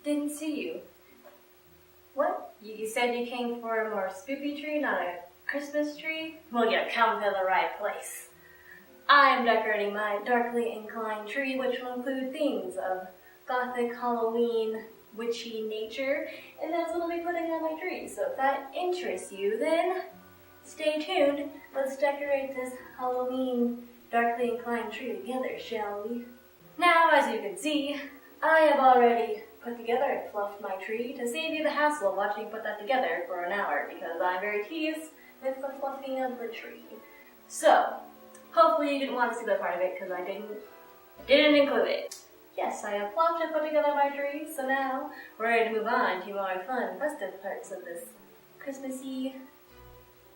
Didn't see you. What? You said you came for a more spooky tree, not a Christmas tree? Well, you come to the right place. I am decorating my darkly inclined tree, which will include themes of Gothic, Halloween, witchy nature, and that's what I'll be putting on my tree. So if that interests you, then stay tuned. Let's decorate this Halloween darkly inclined tree together, shall we? Now, as you can see, I have already put together and fluffed my tree to save you the hassle of watching me put that together for an hour, because I'm very tedious with the fluffing of the tree. So, hopefully you didn't want to see that part of it, because I didn't include it. Yes, I have fluffed and put together my tree, so now we're ready to move on to more fun, festive parts of this Christmassy,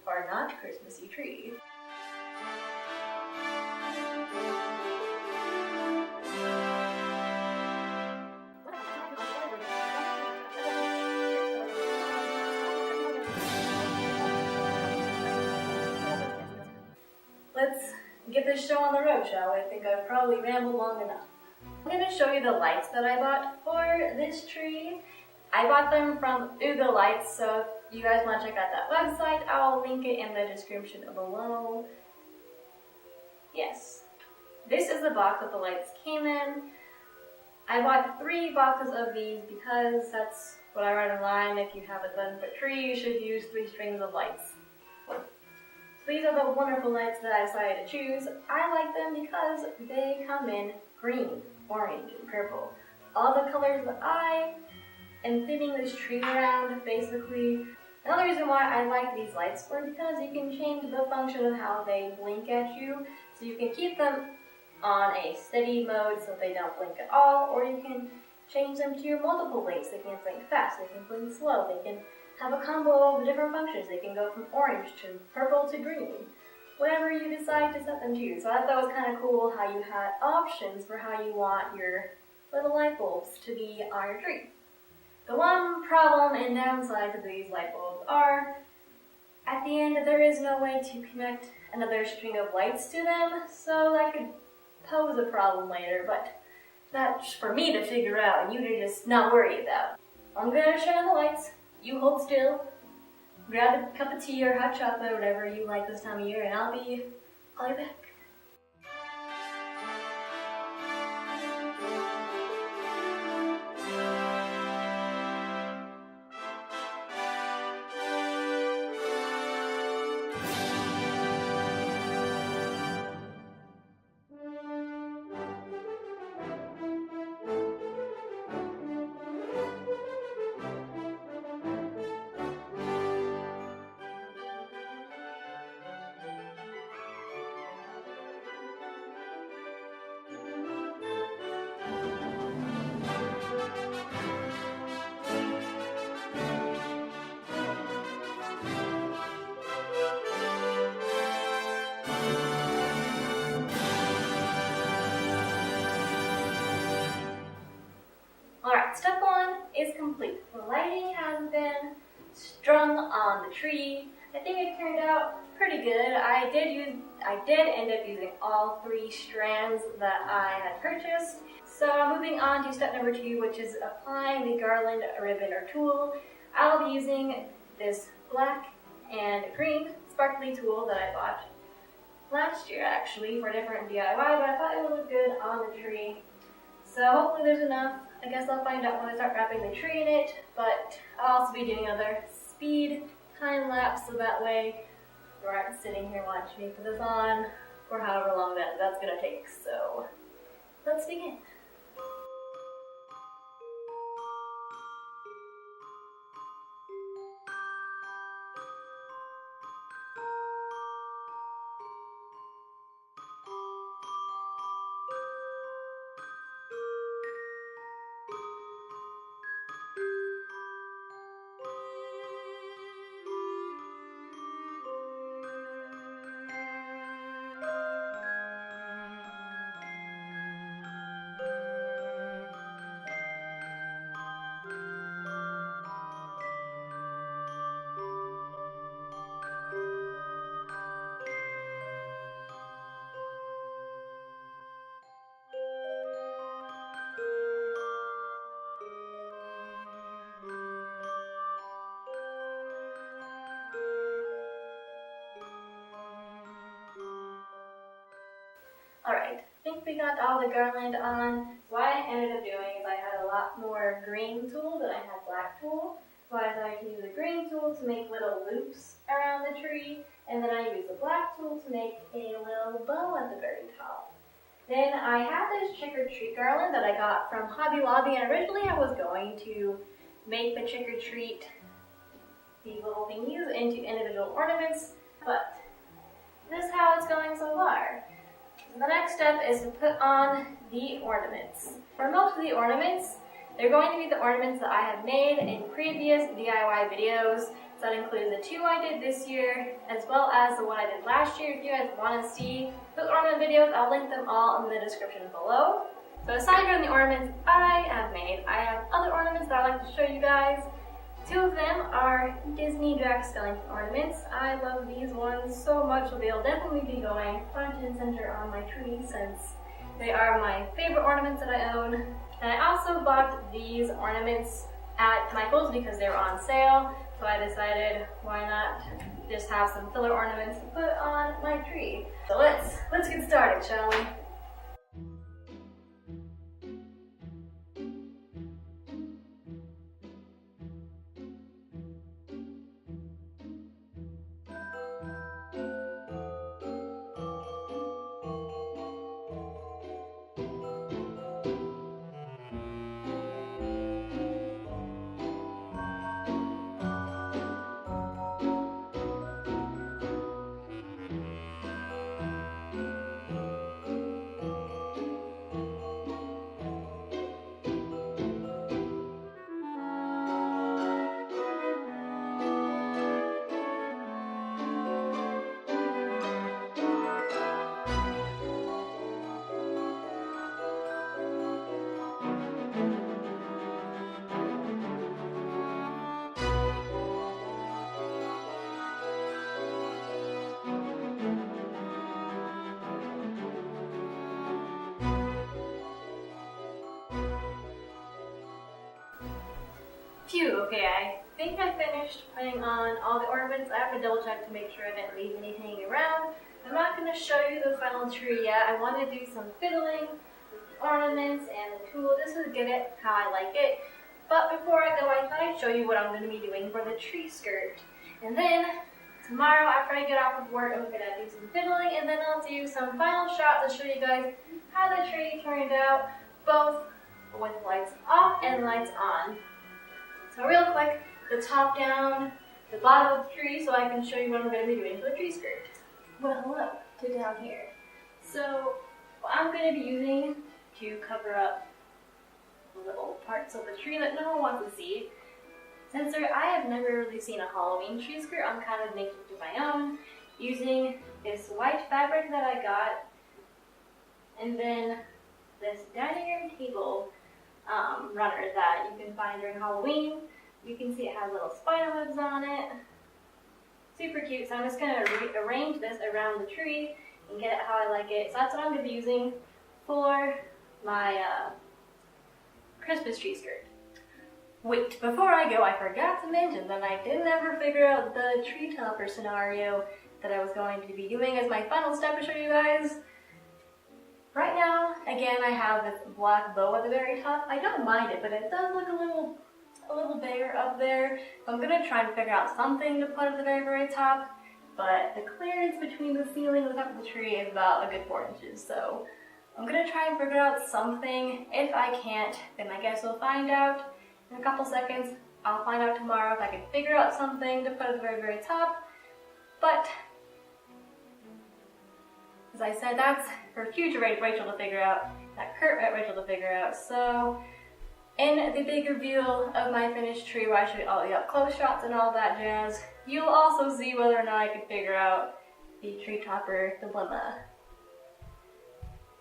or not Christmassy tree. Let's get this show on the road, shall we? I think I've probably rambled long enough. I'm going to show you the lights that I bought for this tree. I bought them from Uga Lights, so if you guys want to check out that website, I'll link it in the description below. Yes. This is the box that the lights came in. I bought 3 boxes of these because that's what I read online. If you have a 7-foot tree, you should use 3 strings of lights. These are the wonderful lights that I decided to choose. I like them because they come in green, orange, and purple. All the colors that I am fitting this tree around, basically. Another reason why I like these lights is because you can change the function of how they blink at you. So you can keep them on a steady mode so they don't blink at all, or you can change them to your multiple blinks. They can blink fast, they can blink slow, they can have a combo of different functions. They can go from orange to purple to green, whatever you decide to set them to. So I thought that was kind of cool how you had options for how you want your little light bulbs to be on your tree. The one problem and downside to these light bulbs are, at the end, there is no way to connect another string of lights to them, so that could pose a problem later, but that's for me to figure out and you to just not worry about. I'm going to turn on the lights. You hold still, grab a cup of tea or hot chocolate, whatever you like this time of year, and I'll be back. Alright, step 1 is complete. The lighting has been strung on the tree. I think it turned out pretty good. I did end up using all 3 strands that I had purchased. So moving on to step number 2, which is applying the garland ribbon or tool. I'll be using this black and green sparkly tool that I bought last year actually for a different DIY, but I thought it would look good on the tree. So hopefully there's enough. I guess I'll find out when I start wrapping the tree in it, but I'll also be doing another speed time lapse so that way you aren't sitting here watching me put this on for however long that's going to take. So let's begin. Alright, I think we got all the garland on. So what I ended up doing is I had a lot more green tulle than I had black tulle. So I decided to use the green tulle to make little loops around the tree, and then I used the black tulle to make a little bow at the very top. Then I had this trick or treat garland that I got from Hobby Lobby, and originally I was going to make the trick or treat, these little thingies, into individual ornaments, but this is how it's going so far. The next step is to put on the ornaments. For most of the ornaments, they're going to be the ornaments that I have made in previous DIY videos. So that includes the two I did this year, as well as the one I did last year. If you guys want to see those ornament videos, I'll link them all in the description below. So aside from the ornaments I have made, I have other ornaments that I'd like to show you guys. Two of them are Disney Jack Skellington ornaments. I love these ones so much, so they'll definitely be going front and center on my tree since they are my favorite ornaments that I own. And I also bought these ornaments at Michael's because they were on sale, so I decided why not just have some filler ornaments to put on my tree. So let's get started, shall we? Phew, okay, I think I finished putting on all the ornaments. I have to double check to make sure I didn't leave anything around. I'm not going to show you the final tree yet. I want to do some fiddling with the ornaments and the tulle. This is give it how I like it. But before I go, I thought I'd show you what I'm going to be doing for the tree skirt. And then tomorrow after I get off of work, I'm going to do some fiddling, and then I'll do some final shots to show you guys how the tree turned out, both with lights off and lights on. So real quick, the top down, the bottom of the tree, so I can show you what I'm going to be doing for the tree skirt. Well, hello, to down here. So what I'm going to be using to cover up little parts of the tree that no one wants to see. Since I have never really seen a Halloween tree skirt, I'm kind of making it my own, using this white fabric that I got, and then this dining room table runner that you can find during Halloween. You can see it has little spider webs on it. Super cute, so I'm just going to arrange this around the tree and get it how I like it. So that's what I'm going to be using for my Christmas tree skirt. Wait, before I go, I forgot to mention that I didn't ever figure out the tree topper scenario that I was going to be doing as my final step to show you guys. Right now, again, I have this black bow at the very top. I don't mind it, but it does look a little bare up there. So I'm gonna try and figure out something to put at the very, very top. But the clearance between the ceiling and the top of the tree is about a good 4 inches. So I'm gonna try and figure out something. If I can't, then I guess we'll find out in a couple seconds. I'll find out tomorrow if I can figure out something to put at the very, very top. But as I said, that's for future Rachel to figure out, that current Rachel to figure out. So, in the big reveal of my finished tree, where I show you all the up close shots and all that jazz, you'll also see whether or not I can figure out the tree topper dilemma.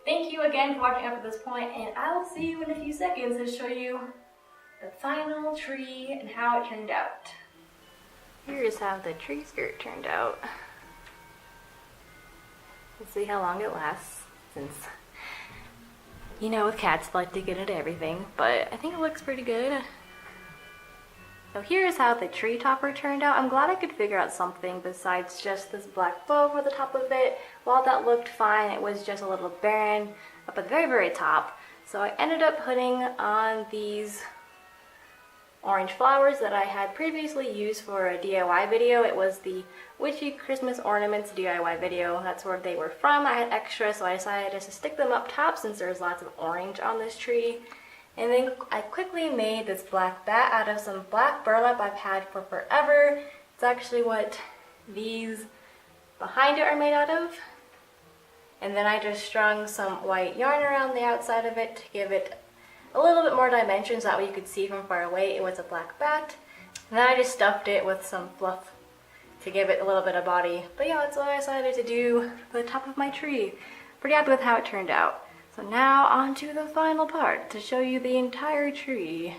Thank you again for watching up to this point, and I will see you in a few seconds to show you the final tree and how it turned out. Here's how the tree skirt turned out. We'll see how long it lasts, since, you know, with cats, like to get into everything, but I think it looks pretty good. So here's how the tree topper turned out. I'm glad I could figure out something besides just this black bow over the top of it. While that looked fine, it was just a little barren up at the very, very top. So I ended up putting on these orange flowers that I had previously used for a DIY video. It was the Witchy Christmas Ornaments DIY video. That's where they were from. I had extra, so I decided just to stick them up top since there's lots of orange on this tree. And then I quickly made this black bat out of some black burlap I've had for forever. It's actually what these behind it are made out of. And then I just strung some white yarn around the outside of it to give it a little bit more dimensions, that way you could see from far away it was a black bat. And then I just stuffed it with some fluff to give it a little bit of body. But yeah, that's what I decided to do for the top of my tree. Pretty happy with how it turned out. So now on to the final part to show you the entire tree.